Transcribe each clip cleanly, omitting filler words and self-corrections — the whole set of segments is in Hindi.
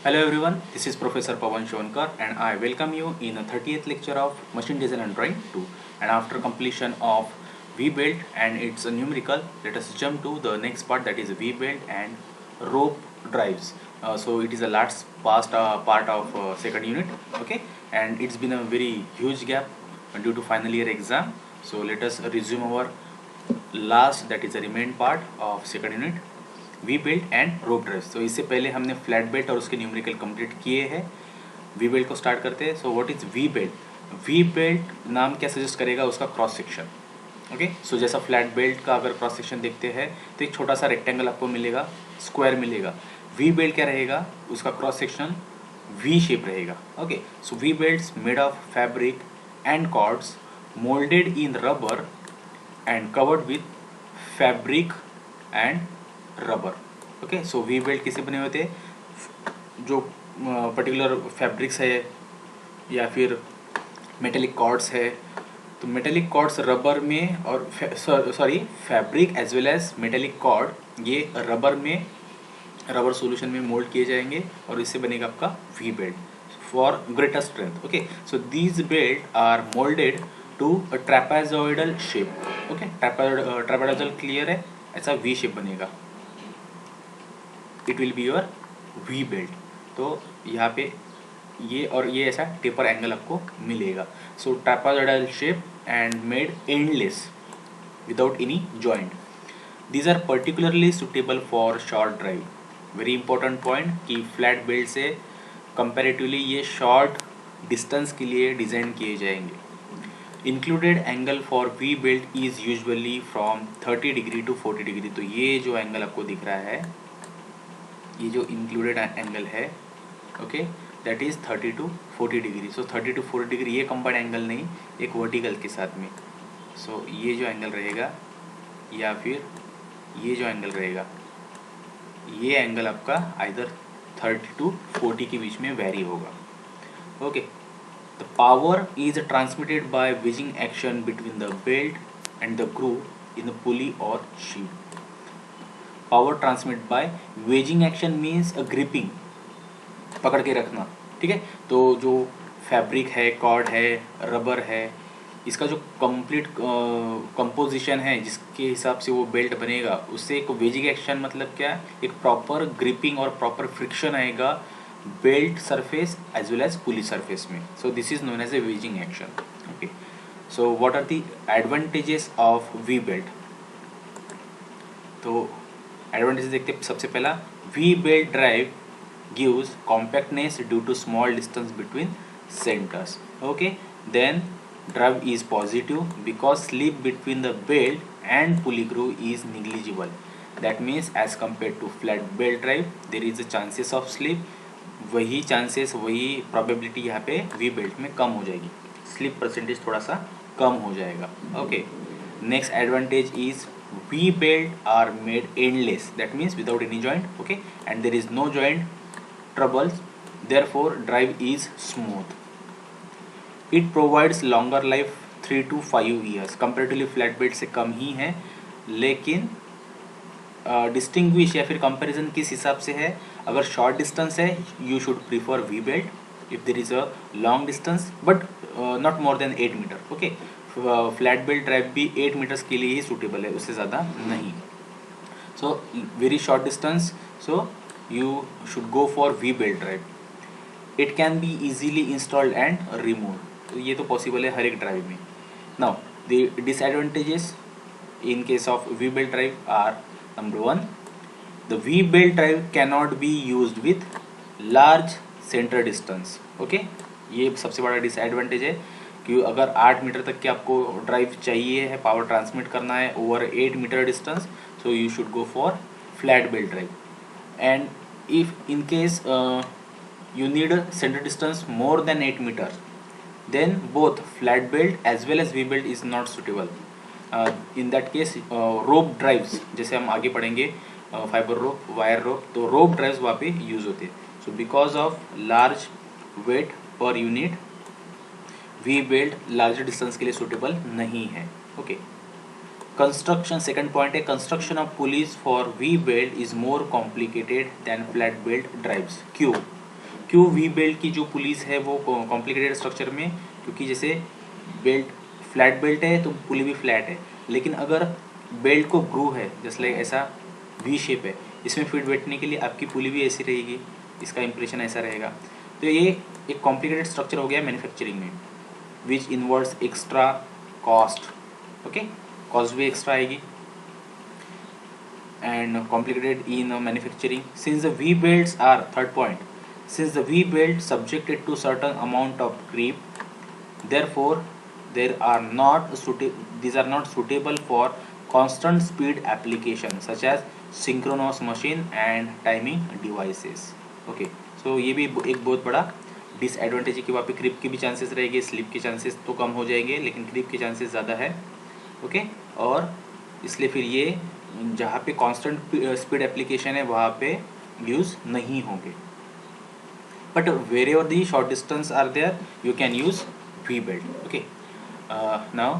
Hello everyone, this is Professor Pawan Shonkar and I welcome you in the 30th lecture of Machine Design and Drawing 2. And after completion of V-Build and its a numerical, let us jump to the next part, that is V-Build and rope drives. So it is a last past part of second unit, okay, and it's been a very huge gap due to final year exam. So let us resume our last, that is the remain part of second unit, we belt and rope drives. तो इससे पहले हमने फ्लैट बेल्ट और उसके न्यूमेरिकल कंप्लीट किए हैं. वी बेल्ट को स्टार्ट करते हैं. सो what is we belt? We belt नाम क्या सजेस्ट करेगा? उसका क्रॉस सेक्शन. ओके, सो जैसा फ्लैट बेल्ट का अगर क्रॉस सेक्शन देखते हैं तो एक छोटा सा रेक्टेंगल आपको मिलेगा, स्क्वायर मिलेगा. वी बेल्ट क्या रहेगा? उसका क्रॉस सेक्शन वी शेप रहेगा. Okay, so V belts made of fabric and cords moulded in rubber and covered with fabric and rubber. Okay, so V belt किससे बने हुए थे? जो पर्टिकुलर फैब्रिक्स है या फिर मेटेलिक कॉर्ड्स है, तो मेटेलिक कॉर्ड्स रबर में और sorry fabric as well as metallic cord ये रबर सॉल्यूशन में मोल्ड किए जाएंगे और इससे बनेगा आपका V belt for greater strength. Okay, so these belts are moulded to a trapezoidal shape. Okay, trapezoidal clear है, ऐसा वी शेप बनेगा. It will be your V belt. तो यहाँ पे ये और ये ऐसा टेपर एंगल आपको मिलेगा. So trapezoidal shape and made endless without any joint. These are particularly suitable for short drive. Very important point कि फ्लैट बेल्ट से कंपेरेटिवली ये शॉर्ट डिस्टेंस के लिए डिज़ाइन किए जाएंगे. Included angle for V belt is usually from 30 degree to 40 degree. तो ये जो एंगल आपको दिख रहा है, ये जो इंक्लूडेड एंगल है, okay, that is 30 to 40 degree. So 30 to 40 degree ये कंबाइंड एंगल नहीं, एक वर्टिकल के साथ में. सो ये जो एंगल रहेगा या फिर ये जो एंगल रहेगा, ये एंगल आपका आइदर 30 टू 40 के बीच में वेरी होगा. Okay, the power is transmitted by wedging action between the belt and the groove in the pulley और sheet. Power transmit by wedging action means a gripping, पकड़ के रखना. ठीक है, तो जो फैब्रिक है, कॉर्ड है, रबर है, इसका जो कंप्लीट कंपोजिशन है जिसके हिसाब से वो बेल्ट बनेगा, उससे एक वेजिंग एक्शन मतलब क्या? एक प्रॉपर ग्रिपिंग और प्रॉपर फ्रिक्शन आएगा belt surface as well as pulley surface में. So this is known as a wedging action. Okay, so what are the advantages of V belt? तो एडवांटेज देखते हैं. सबसे पहला, V belt drive gives compactness due to small distance between centres. Okay, then drive is positive because slip between the belt and pulley groove is negligible. That means as compare to flat belt drive there is a chances of slip. वही चांसेस, वही प्रोबेबिलिटी यहाँ पे वी बेल्ट में कम हो जाएगी. स्लिप परसेंटेज थोड़ा सा कम हो जाएगा. Okay, next advantage is V belt are made endless, that means without any joint. Okay, and there is no joint troubles, therefore drive is smooth. It provides longer life 3 to 5 years. Comparatively flat belt से कम ही है, लेकिन डिस्टिंग्विश या फिर कंपैरिजन किस हिसाब से है? अगर शॉर्ट डिस्टेंस है you should prefer V belt. If there is a long distance but not more than 8 metre. Okay, flat belt drive भी 8 मीटर्स के लिए ही सूटेबल है, उससे ज़्यादा नहीं. So very short distance, so you should go for V belt drive. It can be easily installed and remove. तो ये तो पॉसिबल है हर एक ड्राइव में. Now the disadvantages in case of V belt drive are, number 1, the V belt drive cannot be used with large centre distance. Okay, ये सबसे बड़ा डिसएडवांटेज है कि अगर 8 मीटर तक की आपको ड्राइव चाहिए है, पावर ट्रांसमिट करना है over 8 metre distance, so you should go for flat belt drive. And if in case you need a center distance more than 8 meter, then both flat belt as well as V belt is not suitable. In that case rope drives, जैसे हम आगे पढ़ेंगे फाइबर रोप, वायर रोप, तो रोप ड्राइव्स वहाँ पे यूज होते हैं. So because of large weight per unit V belt larger distance के लिए सुटेबल नहीं है. ओके, कंस्ट्रक्शन, सेकंड पॉइंट है, construction of pulleys for V belt is more complicated than flat belt drives. क्यों? क्यों वी बेल्ट की जो पुलिस है वो कॉम्प्लिकेटेड स्ट्रक्चर में, क्योंकि जैसे बेल्ट फ्लैट बेल्ट है तो पुली भी फ्लैट है, लेकिन अगर बेल्ट को ग्रूव है जैसे लाइक ऐसा वी शेप है, इसमें फिट बैठने के लिए आपकी पुली भी ऐसी रहेगी, इसका इंप्रेशन ऐसा रहेगा। तो ये एक कॉम्प्लिकेटेड स्ट्रक्चर हो गया मैन्युफैक्चरिंग में, which involves extra cost. Okay, cost भी एक्स्ट्रा आएगी and complicated in manufacturing. Since the V belts are third point, since the V belt subjected to certain amount of creep, therefore these are not suitable for constant speed application such as synchronous machine and timing devices. Okay, so ये भी एक बहुत बड़ा डिसएडवांटेज है कि वहाँ पे क्रिप के भी चांसेस रहेंगे, स्लिप के चांसेस तो कम हो जाएंगे लेकिन क्रिप के चांसेस ज़्यादा है। ओके, और इसलिए फिर ये जहाँ पे कांस्टेंट स्पीड एप्लीकेशन है वहाँ पे यूज़ नहीं होंगे, but wherever the short distance are there you can use V belt. Okay, now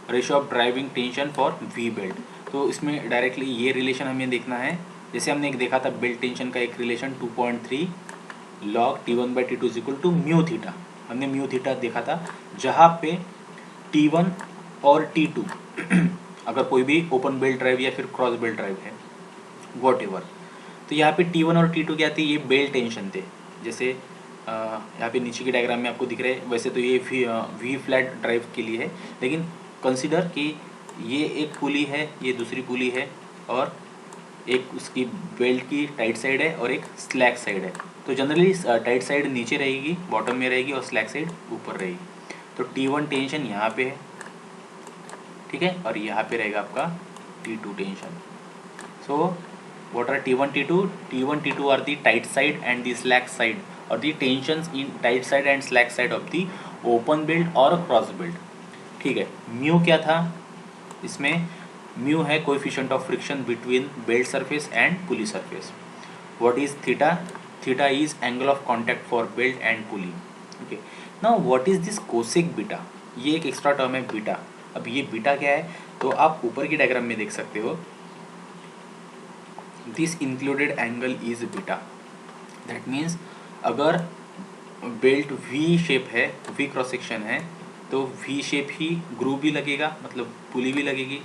ratio of driving tension for V belt. तो इसमें डायरेक्टली ये रिलेशन हमें देखना है, जैसे हमने एक देखा था बेल्ट टेंशन का एक relation 2.3 log T1/T2 is equal to mu theta. हमने म्यू थीटा देखा था जहाँ पे T1 और T2 अगर कोई भी ओपन बेल्ट ड्राइव या फिर क्रॉस बेल्ट ड्राइव है वॉट एवर, तो यहाँ पे T1 और T2 क्या थे, ये बेल्ट टेंशन थे। जैसे यहाँ पे नीचे की डायग्राम में आपको दिख रहा है, वैसे तो ये वी फ्लैट ड्राइव के लिए है, लेकिन कंसिडर कि ये एक पुली है, ये दूसरी पुली है, और एक उसकी बेल्ट की टाइट साइड है और एक स्लैक साइड है। तो जनरली टाइट साइड नीचे रहेगी, बॉटम में रहेगी, और स्लैक साइड ऊपर रहेगी। तो T1 टेंशन यहाँ पे है, ठीक है, और यहाँ पे रहेगा आपका T2 tension. So what are T1 T2? T1 T2 are the tight side and the slack side, or the tensions in tight side and slack side of the open belt or cross belt। ठीक है, म्यू क्या था इसमें, म्यू है coefficient of friction between belt surface and pulley surface. What is theta? Theta is angle of contact for belt and pulley. Okay, now what is this cosec beta? ये एक एक्स्ट्रा टर्म है बीटा। अब ये बीटा क्या है, तो आप ऊपर की डायग्राम में देख सकते हो, this included angle is beta. That means अगर बेल्ट वी शेप है, वी क्रॉस सेक्शन है, तो वी शेप ही ग्रूव भी लगेगा, मतलब पुली भी लगेगी।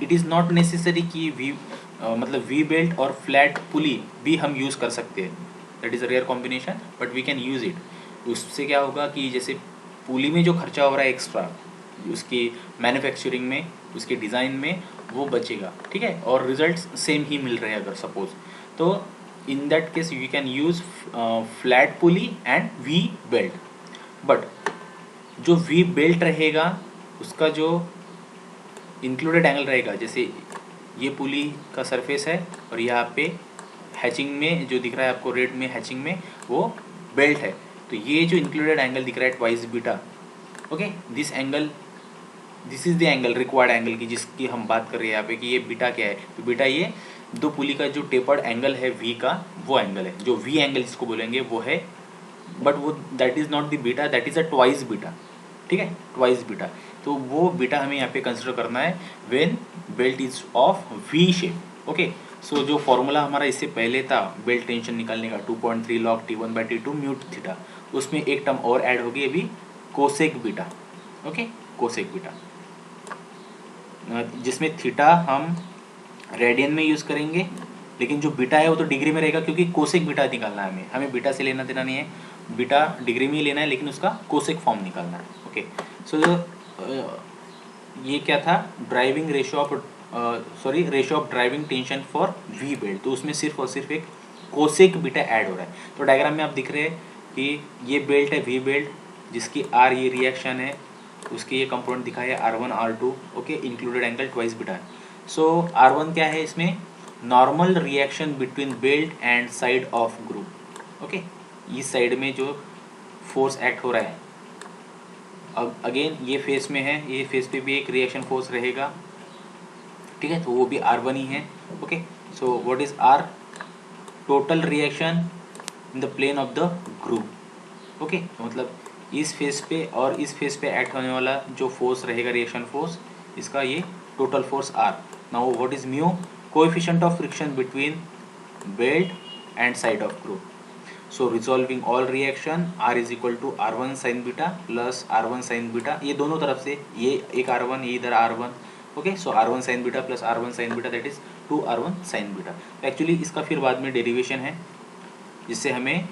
इट इज़ नॉट नेसेसरी कि मतलब वी बेल्ट और फ्लैट पुली भी हम यूज़ कर सकते हैं, that is a rare combination, but we can use it. उससे क्या होगा कि जैसे पुली में जो खर्चा हो रहा है एक्स्ट्रा, उसकी मैन्युफैक्चरिंग में, उसके डिज़ाइन में, वो बचेगा, ठीक है, और रिजल्ट्स सेम ही मिल रहे हैं अगर सपोज, तो in that case you can use flat pulley and we belt. But जो वी बेल्ट रहेगा उसका जो इंक्लूडेड एंगल रहेगा, जैसे ये पुली का सरफेस है और यहाँ पे हैचिंग में जो दिख रहा है आपको रेड में हैचिंग में वो बेल्ट है, तो ये जो इंक्लूडेड एंगल दिख रहा है twice beta. Okay, this angle, this is the angle, required angle की जिसकी हम बात कर रहे हैं यहाँ पे कि ये बीटा क्या है, तो बीटा ये दो पुली का जो टेपर्ड एंगल है वी का, वो एंगल है, जो वी एंगल जिसको बोलेंगे वो है, बट वो that is not the beta, that is a twice beta, ठीक है, ट्वाइस बीटा। तो वो बीटा हमें यहाँ पे कंसिडर करना है when belt is of V shape. Okay, so जो फॉर्मूला हमारा इससे पहले था बेल्ट टेंशन निकालने का 2.3 log T1/T2 म्यू थीटा, उसमें एक टर्म और ऐड होगी अभी, cosec beta. Okay, cosec beta, जिसमें थीटा हम रेडियन में यूज़ करेंगे, लेकिन जो बीटा है वो तो डिग्री में रहेगा, क्योंकि कोसेक बीटा निकालना है हमें बीटा से लेना देना नहीं है, बीटा डिग्री में ही लेना है, लेकिन उसका कोसेक फॉर्म निकालना है। ओके, सो ये क्या था, driving ratio of ratio of driving tension for V belt, तो उसमें सिर्फ और सिर्फ एक कोसेक बीटा ऐड हो रहा है। तो डायग्राम में आप दिख रहे हैं कि ये बेल्ट है वी बेल्ट, जिसकी आर ये रिएक्शन है, उसके ये कंपोनेंट दिखा है R1 R2। Okay, included angle twice beta है। सो R1 क्या है इसमें, normal reaction between belt and side of group. Okay, इस साइड में जो फोर्स एक्ट हो रहा है, अब अगेन ये फेस में है, ये फेस पे भी एक रिएक्शन फोर्स रहेगा, ठीक है, तो वो भी R1 ही है। Okay, so what is R? Total reaction in the plane of the groove. Okay, तो मतलब इस फेस पे और इस फेस पे एक्ट होने वाला जो फोर्स रहेगा, रिएक्शन फोर्स, इसका ये total force R। Now what is mu? Coefficient of friction between belt and side of groove. So resolving all reaction R is equal to R1 sine beta plus R1 sine beta, ये दोनों तरफ से, ये एक R1 ये इधर R1, okay. So R1 sine beta plus R1 sine beta that is 2 R1 sine beta. Actually इसका फिर बाद में डेरिवेशन है जिससे हमें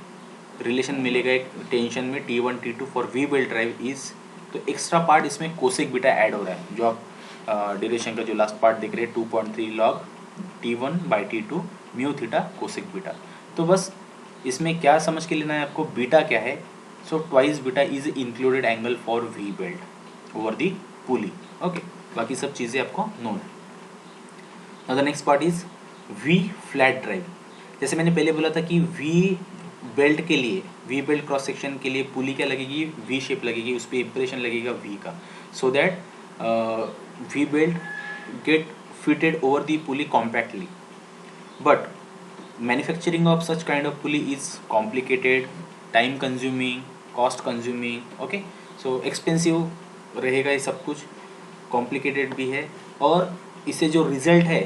रिलेशन मिलेगा एक टेंशन में T1 T2 for V belt drive is, तो एक्स्ट्रा पार्ट इसमें कोसेक बीटा ऐड हो रहा है, जो आप ड्यूरेशन का जो लास्ट पार्ट देख रहे हैं 2.3 log T1 by T2 mu theta cosec beta. तो बस इसमें क्या समझ के लेना है आपको, बीटा क्या है। So twice beta is included angle for V belt over the pulley, okay. बाकी सब चीज़ें आपको नोन है। Now the next part is V flat drive. जैसे मैंने पहले बोला था कि वी बेल्ट के लिए, वी बेल्ट क्रॉस सेक्शन के लिए पुली क्या लगेगी, वी शेप लगेगी, उस पर इंप्रेशन लगेगा वी का, so that V belt get fitted over the pulley compactly. But manufacturing of such kind of pulley is complicated, time consuming, cost consuming, okay. So expensive रहेगा ये सब कुछ, complicated भी है, और इससे जो रिजल्ट है,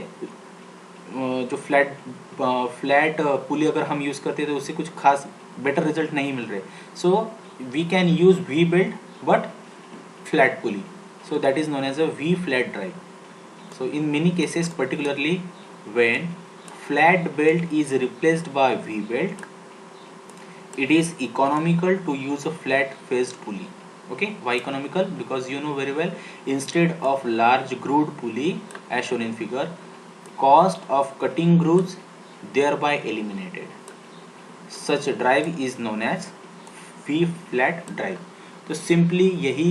जो फ्लैट पुली अगर हम यूज़ करते हैं तो उससे कुछ खास बेटर रिजल्ट नहीं मिल रहे। So we can use V belt but flat pulley, so that is known as a V flat drive. So in many cases, particularly when flat belt is replaced by V belt, it is economical to use a flat faced pulley. Okay, why economical? Because you know very well, instead of large grooved pulley as shown in figure, cost of cutting grooves thereby eliminated. Such a drive is known as V flat drive. तो simply यही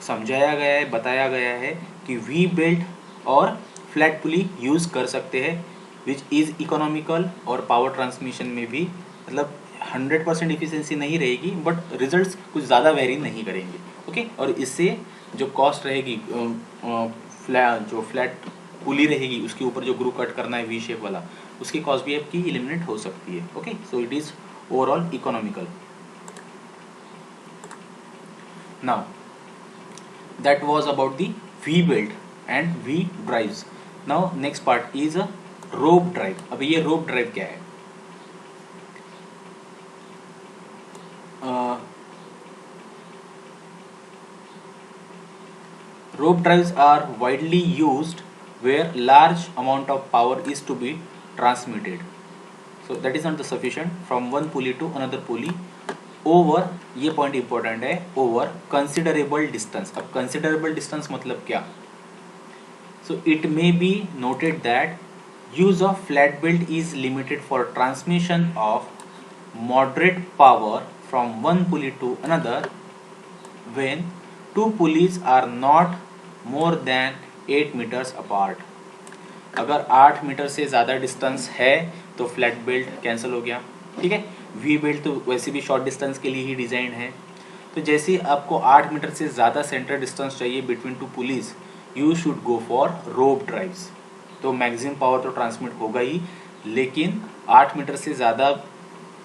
समझाया गया है, बताया गया है कि वी बेल्ट और फ्लैट पुली यूज़ कर सकते हैं, विच इज़ इकोनॉमिकल, और पावर ट्रांसमिशन में भी मतलब 100% इफिशिएंसी नहीं रहेगी, बट रिजल्ट्स कुछ ज़्यादा वेरी नहीं करेंगे, ओके। और इससे जो कॉस्ट रहेगी, जो फ्लैट पुली रहेगी उसके ऊपर जो ग्रू कट करना है वी शेप वाला, उसकी कॉस्ट भी आपकी एलिमिनेट हो सकती है, okay. So it is overall economical. Now that was about the V belt and V drives. Now next part is a rope drive. अब ये rope drive क्या है? Rope drives are widely used where large amount of power is to be transmitted. So that is not the sufficient from one pulley to another pulley over, ये पॉइंट इंपॉर्टेंट है, ओवर कंसिडरेबल डिस्टेंस। अब कंसिडरेबल डिस्टेंस मतलब क्या? So it may be noted that use of flat belt is limited for transmission of moderate power from one pulley to another when two pulleys are not more than 8 metres apart. अगर 8 मीटर से ज़्यादा डिस्टेंस है तो फ्लैट बेल्ट कैंसिल हो गया, ठीक है। वी बेल्ट तो वैसे भी शॉर्ट डिस्टेंस के लिए ही डिज़ाइन है। तो जैसे आपको 8 मीटर से ज़्यादा सेंटर डिस्टेंस चाहिए between two pulleys, you should go for rope drives. तो मैक्सिमम पावर तो ट्रांसमिट होगा ही, लेकिन 8 मीटर से ज़्यादा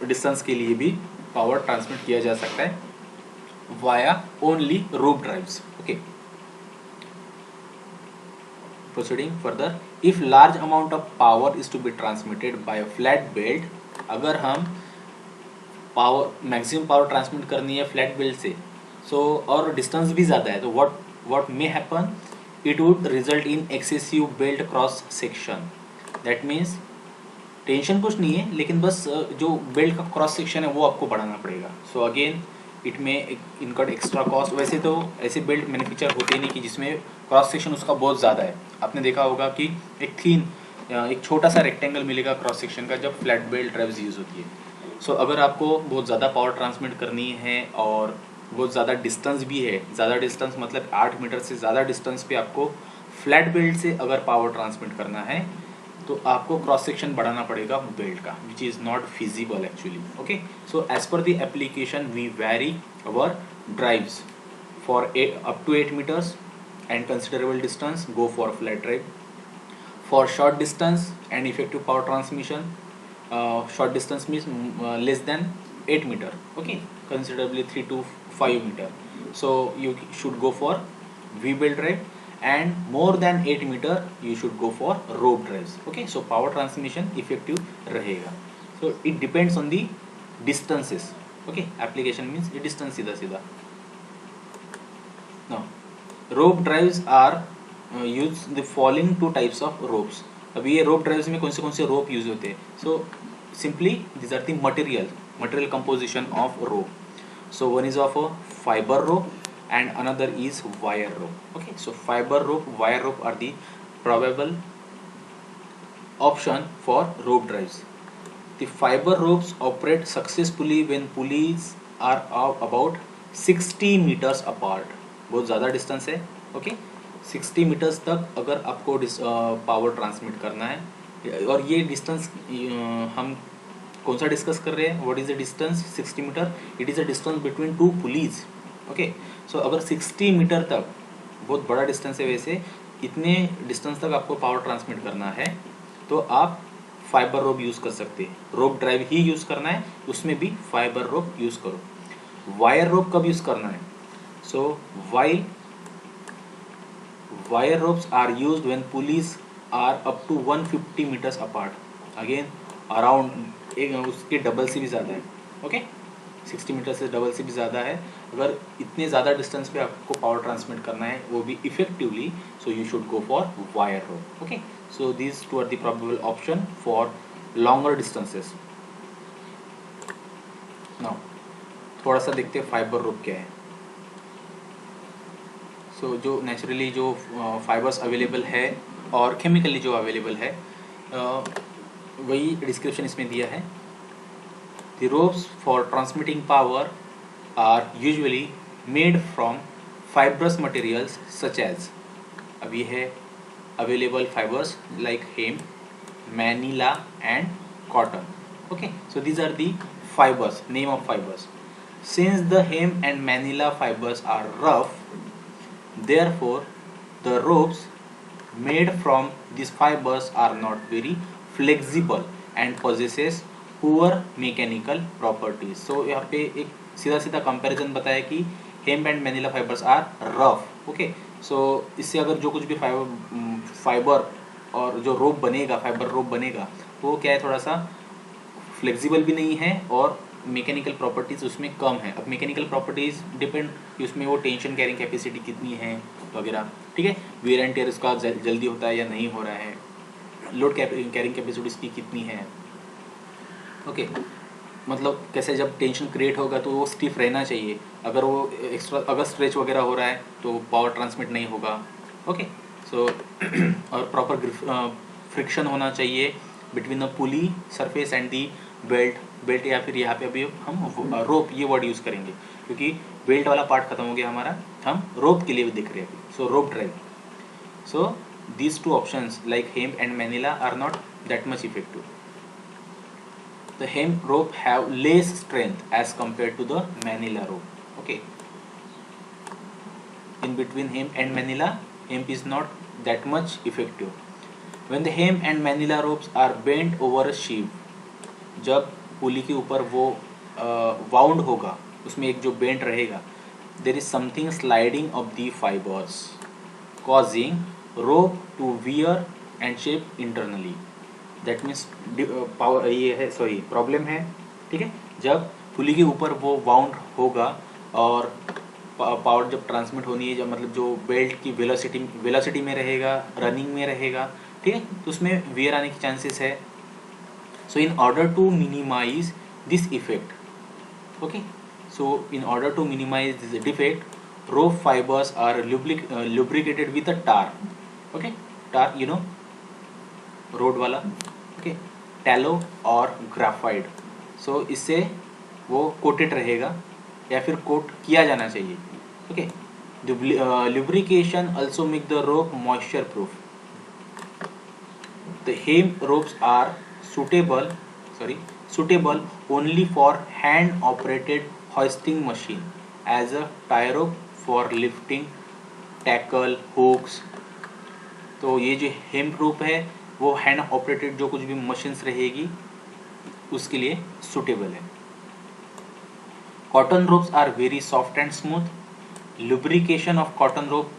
डिस्टेंस के लिए भी पावर ट्रांसमिट किया जा सकता है via only rope drives, okay. Proceeding further, if large amount of power is to be transmitted by a flat belt, अगर हम पावर मैक्सिमम पावर ट्रांसमिट करनी है फ्लैट बेल्ट से, सो और डिस्टेंस भी ज़्यादा है, तो what may happen, it would result in excessive belt cross section. That means tension कुछ नहीं है, लेकिन बस जो बेल्ट का क्रॉस सेक्शन है वो आपको बढ़ाना पड़ेगा। सो अगेन इट में इनकट एक्स्ट्रा कॉस्ट। वैसे तो ऐसे बेल्ट मैन्युफैक्चर होते ही नहीं कि जिसमें क्रॉस सेक्शन उसका बहुत ज़्यादा है। आपने देखा होगा कि एक छोटा सा रेक्टेंगल मिलेगा क्रॉस सेक्शन का जब फ्लैट बेल्ट ड्राइव्स यूज़ होती है। सो अगर आपको बहुत ज़्यादा पावर ट्रांसमिट करनी है और बहुत ज़्यादा डिस्टेंस भी है, ज़्यादा डिस्टेंस मतलब 8 मीटर से ज़्यादा डिस्टेंस पे आपको फ्लैट बेल्ट से अगर पावर ट्रांसमिट करना है तो आपको क्रॉस सेक्शन बढ़ाना पड़ेगा बेल्ट का, which is not feasible actually, okay. So as per the application we vary our drives for up to 8 metres and considerable distance go for flat drive. For short distance and effective power transmission, short distance means less than 8 meter, okay, considerably 3 to 5 meter, so you should go for V belt drive, and more than 8 meter you should go for rope drives, okay. So power transmission effective रहेगा, so it depends on the distances. Okay, application means distance सीधा सीधा. Now rope drives are use the following two types of ropes. अभी ये rope drives में कौन से rope यूज होते हैं? So simply these are the material composition of rope. So one is of a fiber rope and another is wire rope. Okay, so fiber rope, wire rope are the probable option for rope drives. The fiber ropes operate successfully when pulleys are about 60 meters apart. बहुत ज़्यादा डिस्टेंस है. ओके, 60 मीटर्स तक अगर आपको पावर ट्रांसमिट करना है, और ये डिस्टेंस हम कौन सा डिस्कस कर रहे हैं? What is the distance? 60 metre. It is a distance between two pulleys. Okay, so अगर 60 मीटर तक, बहुत बड़ा डिस्टेंस है वैसे, इतने डिस्टेंस तक आपको पावर ट्रांसमिट करना है तो आप फाइबर रोप यूज़ कर सकते हैं. रोप ड्राइव ही यूज़ करना है, उसमें भी फाइबर रोप यूज़ करो. वायर रोप कब यूज़ करना है? So while wire ropes are used when pulleys are up to 150 meters apart. Again around उसके डबल से भी ज़्यादा है. ओके, 60 मीटर से डबल से भी ज़्यादा है. अगर इतने ज़्यादा डिस्टेंस पे आपको पावर ट्रांसमिट करना है वो भी effectively, so you should go for wire rope. Okay, so these two are the probable option for longer distances. Now थोड़ा सा देखते हैं फाइबर रोप क्या है. सो जो नेचुरली जो फाइबर्स अवेलेबल है और केमिकली जो अवेलेबल है वही डिस्क्रिप्शन इसमें दिया है. The ropes for transmitting power are usually made from fibrous materials such as. अब ये है available fibres like hemp, manila and cotton. Okay, so these are the fibers, name of fibers. Since the hemp and manila fibers are rough, therefore the ropes made from these fibers are not very flexible and possesses poor mechanical properties. So यहाँ पे एक सीधा सीधा कंपैरिजन बताया कि hemp and manila fibers are rough. Okay, so इससे अगर जो कुछ भी फाइबर और जो रोप बनेगा, फाइबर रोप बनेगा, वो क्या है, थोड़ा सा फ्लेक्सिबल भी नहीं है और मैकेनिकल प्रॉपर्टीज़ उसमें कम है. अब मैकेनिकल प्रॉपर्टीज़ डिपेंड कि उसमें वो टेंशन कैरिंग कैपेसिटी कितनी है वगैरह. ठीक है, वेयर एंड टेयर उसका जल्दी होता है या नहीं हो रहा है, लोड कैरिंग कैपेसिटी उसकी कितनी है. ओके, मतलब कैसे जब टेंशन क्रिएट होगा तो वो स्टिफ रहना चाहिए. अगर वो एक्स्ट्रा अगर स्ट्रेच वगैरह हो रहा है तो पावर ट्रांसमिट नहीं होगा. ओके, सो और प्रॉपर फ्रिक्शन होना चाहिए between the pulley surface and the belt या फिर यहाँ पे अभी हम रोप ये वर्ड यूज़ करेंगे क्योंकि बेल्ट वाला पार्ट खत्म हो गया हमारा, हम रोप के लिए भी देख रहे हैं. So rope drive. So these two options like hemp and manila are not that much effective. The hemp rope have less strength as compare to the manila rope. Okay, in between hemp and manila, hemp is not that much effective. When the hemp and manila ropes are bent over a sheave, जब पुली के ऊपर वो वाउंड होगा, उसमें एक जो बेंट रहेगा, there is something sliding of the fibers causing rope to wear and shape internally. That means power ये है, सॉरी प्रॉब्लम है. ठीक है, जब पुली के ऊपर वो वाउंड होगा और पावर जब ट्रांसमिट होनी है, जब मतलब जो बेल्ट की वेलोसिटी में रहेगा, रनिंग में रहेगा, ठीक है, तो उसमें वेयर आने की चांसेस है. So in order to minimise this effect, okay, so in order to minimise this defect, rope fibres are lubricated with a tar. Okay, tar you know, road वाला. ओके, टैलो और ग्राफाइड. सो इससे वो कोटेड रहेगा या फिर कोट किया जाना चाहिए. Okay, lubrication also make the rope moisture proof. The hemp ropes are suitable only for hand operated hoisting machine as a tie rope for lifting, tackle, hooks. तो ये जो हेम्प रोप है वो हैंड ऑपरेटेड जो कुछ भी मशीन्स रहेगी उसके लिए सुटेबल है. Cotton ropes are very soft and smooth. Lubrication of cotton rope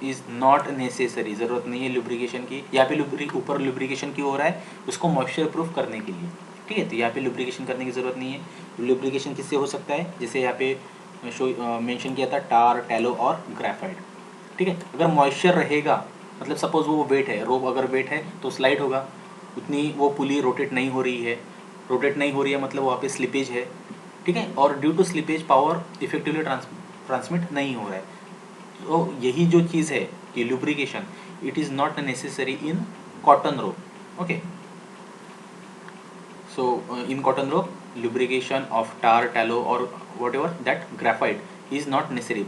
is not necessary. ज़रूरत नहीं है लुब्रिकेशन की. यहाँ पे ऊपर लुब्रिकेशन क्यों हो रहा है? उसको मॉइस्चर प्रूफ करने के लिए. ठीक है। तो यहाँ पे लुब्रिकेशन करने की ज़रूरत नहीं है। लुब्रिकेशन किससे हो सकता है, जैसे यहाँ पे मेंशन किया था टार, टैलो और ग्रेफाइट, ठीक है। अगर मॉइस्चर रहेगा, मतलब सपोज वो वेट है, रोप अगर वेट है तो स्लाइड होगा, उतनी वो पुली रोटेट नहीं हो रही है, मतलब वहाँ पे स्लिपेज है, ठीक है। और due to slippage power effectively transmit नहीं हो रहा है। तो यही जो चीज़ है कि lubrication, it is not necessary in cotton rope, okay. So in cotton rope, lubrication of tar, tallow or whatever that graphite is not necessary.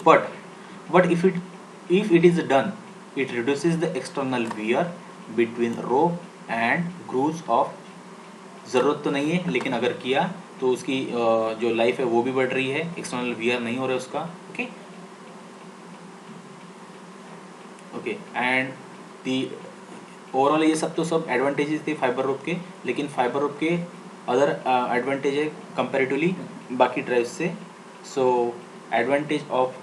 But if it is done, it reduces the external wear between rope and grooves of. ज़रूरत तो नहीं है, लेकिन अगर किया तो उसकी जो लाइफ है वो भी बढ़ रही है, एक्सटर्नल वियर नहीं हो रहा है उसका, okay okay. And the overall ये सब तो सब एडवांटेजेस थे फाइबर रोप के, लेकिन फाइबर रोप के अदर एडवांटेज है कंपेरेटिवली बाकी ड्राइव्स से। So advantage of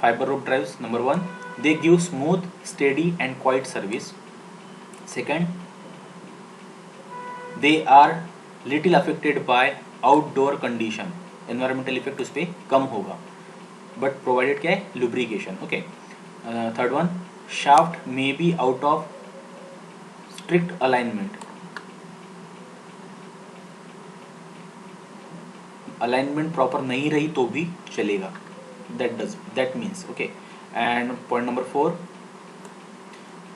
fibre rope drives, number 1, they give smooth, steady and quiet service. Second, they are little affected by outdoor condition, environmental effect उस पर कम होगा, बट प्रोवाइडेड क्या है, lubrication, okay. Third one, shaft may be out of strict alignment, alignment proper नहीं रही तो भी चलेगा, that means, okay. And point number 4,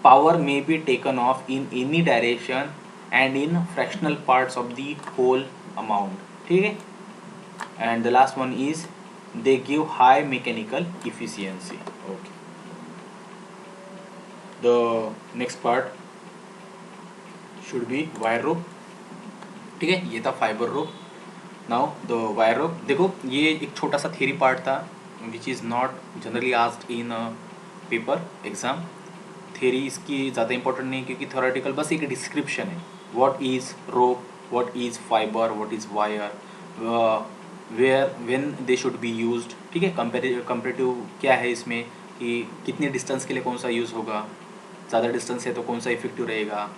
power may be taken off in any direction and in fractional parts of the whole amount, ठीक है। And the last one is they give high mechanical efficiency, okay. The next part should be wire rope, ठीक है। ये था fibre rope. Now the wire rope, देखो ये एक छोटा सा थियरी पार्ट था which is not generally asked in paper exam. Theory इसकी ज़्यादा इंपॉर्टेंट नहीं क्योंकि थ्योरेटिकल बस एक डिस्क्रिप्शन है, what is rope, what is fibre, what is wire, where when they should be used, ठीक है। कंपेरेटिव क्या है इसमें कि कितने डिस्टेंस के लिए कौन सा यूज़ होगा, ज़्यादा डिस्टेंस है तो कौन सा इफेक्टिव रहेगा,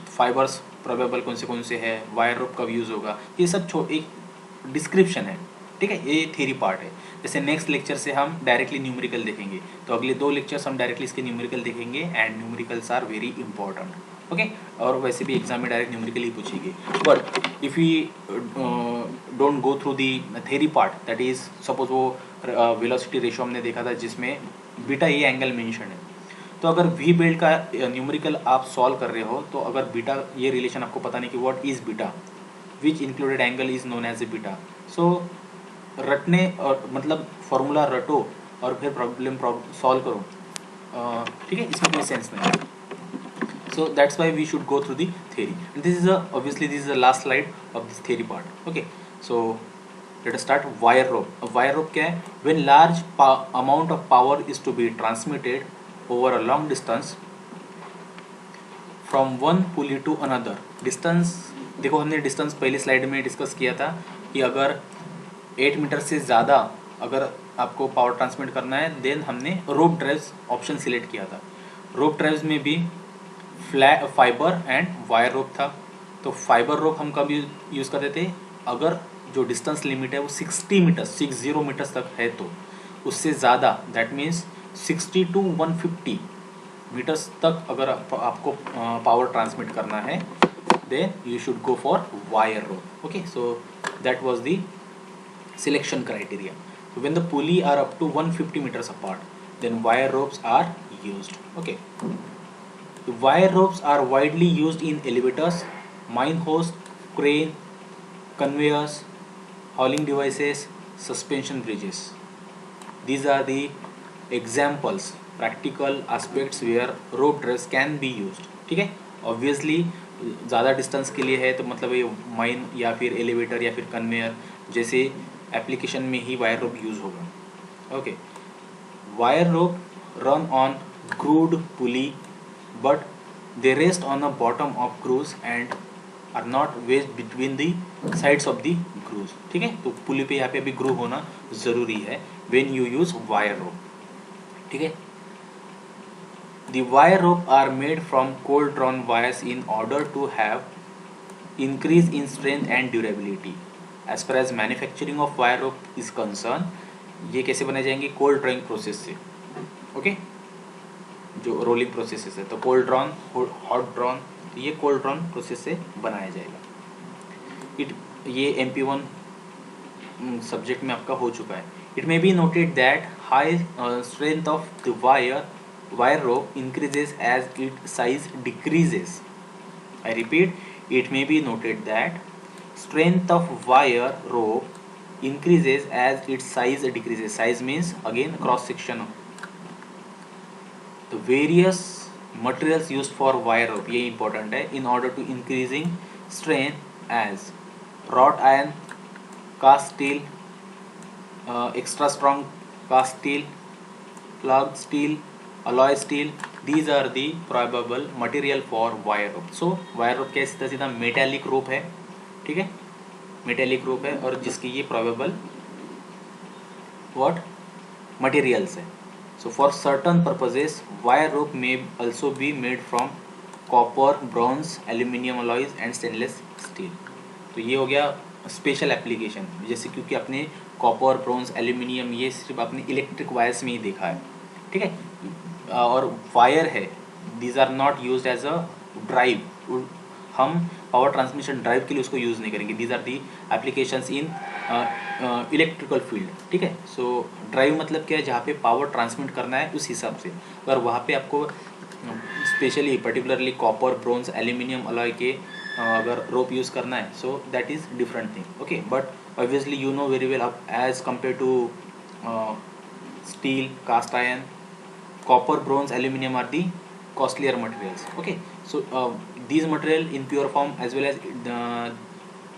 फाइबर्स प्रोबेबल कौन से है, वायर रोप कब यूज़ होगा, ये सब एक डिस्क्रिप्शन है, ठीक है। ये थ्योरी पार्ट है। जैसे नेक्स्ट लेक्चर से हम डायरेक्टली न्यूमेरिकल देखेंगे, तो अगले 2 लेक्चर्स हम डायरेक्टली इसके न्यूमेरिकल देखेंगे and numericals are very important, okay. और वैसे भी एग्जाम में डायरेक्ट न्यूमेरिकल ही पूछेगी, but if we don't go through the theory part, that is suppose वो वेलोसिटी रेशो हमने देखा था जिसमें बीटा ये एंगल मेंशन है, तो अगर वी बेल्ट का न्यूमेरिकल आप सॉल्व कर रहे हो तो अगर बीटा ये रिलेशन आपको पता नहीं कि what is beta, which included angle is known as a beta, so रटने और मतलब फॉर्मूला रटो और फिर प्रॉब्लम सॉल्व करो, ठीक है, इसमें कोई सेंस नहीं है। So that's why we should go through the theory. And this is obviously this is the last slide of this theory part. Okay, so let us start. Wire rope. A wire rope क्या है? When large amount of power is to be transmitted over a long distance from one pulley to another. Distance देखो हमने distance पहली स्लाइड में डिस्कस किया था कि अगर 8 मीटर से ज़्यादा अगर आपको पावर ट्रांसमिट करना है देन हमने रोप ड्राइव्स ऑप्शन सिलेक्ट किया था। रोप ड्राइव्स में भी flat fibre and wire rope था। तो फाइबर रोप हम कब यूज़ करते थे, अगर जो डिस्टेंस लिमिट है वो 60 मीटर्स 60 मीटर्स तक है, तो उससे ज़्यादा दैट मीन्स 60 to 150 मीटर्स तक अगर आपको पावर ट्रांसमिट करना है then you should go for wire rope, okay. So that was the selection criteria. So when the pulley are up to 150 meters apart, then wire ropes are used, okay. The wire ropes are widely used in elevators, mine hoist, crane, conveyors, hauling devices, suspension bridges. These are the examples, practical aspects where rope drives can be used, ठीक है। Obviously ज़्यादा डिस्टेंस के लिए है तो मतलब ये माइन या फिर एलिवेटर या फिर कन्वेयर जैसे एप्लीकेशन में ही वायर रोप यूज़ होगा, okay. Wire rope run on grooved pulley but they rest on the bottom of grooves and are not wedged between the sides of the grooves, ठीक है। तो पुली पे यहाँ पे भी ग्रूव होना ज़रूरी है when you use wire rope, ठीक है। The wire rope are made from cold drawn wires in order to have increase in strength and durability. As far as manufacturing of wire rope is concerned, ये कैसे बनाए जाएंगे? कोल्ड ड्रॉइंग प्रोसेस से. ओके, जो रोलिंग प्रोसेस है, तो कोल्ड ड्रॉन, हॉट ड्रॉन, तो ये कोल्ड ड्रॉन प्रोसेस से बनाया जाएगा. ये MP1 सब्जेक्ट में आपका हो चुका है. It may be noted that high strength of the wire rope increases as its size decreases. I repeat, it may be noted that strength of wire rope increases as its size decreases. Size means again cross section. The various materials used for wire rope, ये important है, in order to increasing strength as wrought iron, cast steel, extra strong cast steel, plugged steel, alloy steel. These are the probable material for wire rope. So wire rope क्या सीधा सीधा मेटेलिक रोप है, ठीक है, मेटेलिक रोप है, और जिसकी ये probable what materials है. So for certain purposes wire rope may also be made from copper, bronze, aluminium alloys and stainless steel. तो ये हो गया स्पेशल एप्लीकेशन, जैसे क्योंकि अपने कॉपर, ब्रॉन्ज, एल्यूमिनियम ये सिर्फ आपने इलेक्ट्रिक वायर्स में ही देखा है, ठीक है. और वायर है, these are not used as a drive. हम पावर ट्रांसमिशन ड्राइव के लिए उसको यूज़ नहीं करेंगे. These are the applications in electrical field, ठीक है. सो ड्राइव मतलब क्या है? जहाँ पे पावर ट्रांसमिट करना है उस हिसाब से, और वहाँ पे आपको specially particularly copper, bronze, aluminium alloy के अगर रोप यूज़ करना है, so that is different thing. Okay, but obviously you know very well as compare to steel, cast iron, copper, bronze, aluminum are the costlier materials. Okay, so these material in pure form as well as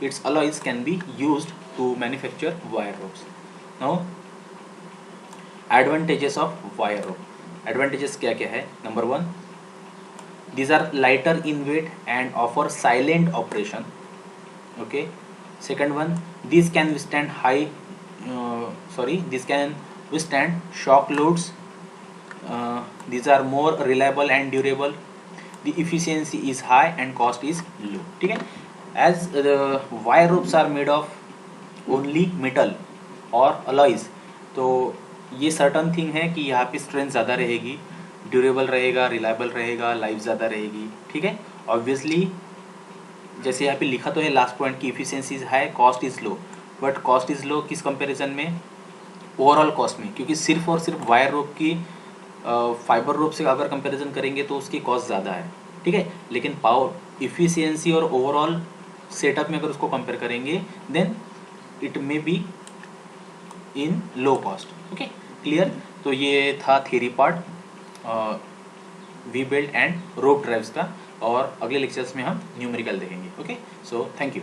its alloys can be used to manufacture wire ropes. Now advantages of wire rope. Advantages क्या क्या है? Number 1, these are lighter in weight and offer silent operation. Okay. Second one, these can withstand these can withstand shock loads. These are more reliable and durable. The efficiency is high and cost is low. ठीक है. As the wire ropes are made of only metal or alloys, तो ये certain thing है कि यहाँ पे strength ज़्यादा रहेगी, durable रहेगा, reliable रहेगा, life ज़्यादा रहेगी, ठीक है. Obviously जैसे यहाँ पे लिखा तो है लास्ट पॉइंट की efficiency is high, cost is low, but cost is low किस कंपेरिजन में? ओवरऑल कॉस्ट में, क्योंकि सिर्फ और सिर्फ वायर रोप की फाइबर रोप से अगर कंपैरिजन करेंगे तो उसकी कॉस्ट ज़्यादा है, ठीक है. लेकिन पावर इफ़िशियंसी और ओवरऑल सेटअप में अगर उसको कंपेयर करेंगे then it may be in low cost. Okay, clear. तो ये था theory part V belt and rope drives का, और अगले लेक्चर्स में हम न्यूमेरिकल देखेंगे. Okay, so thank you.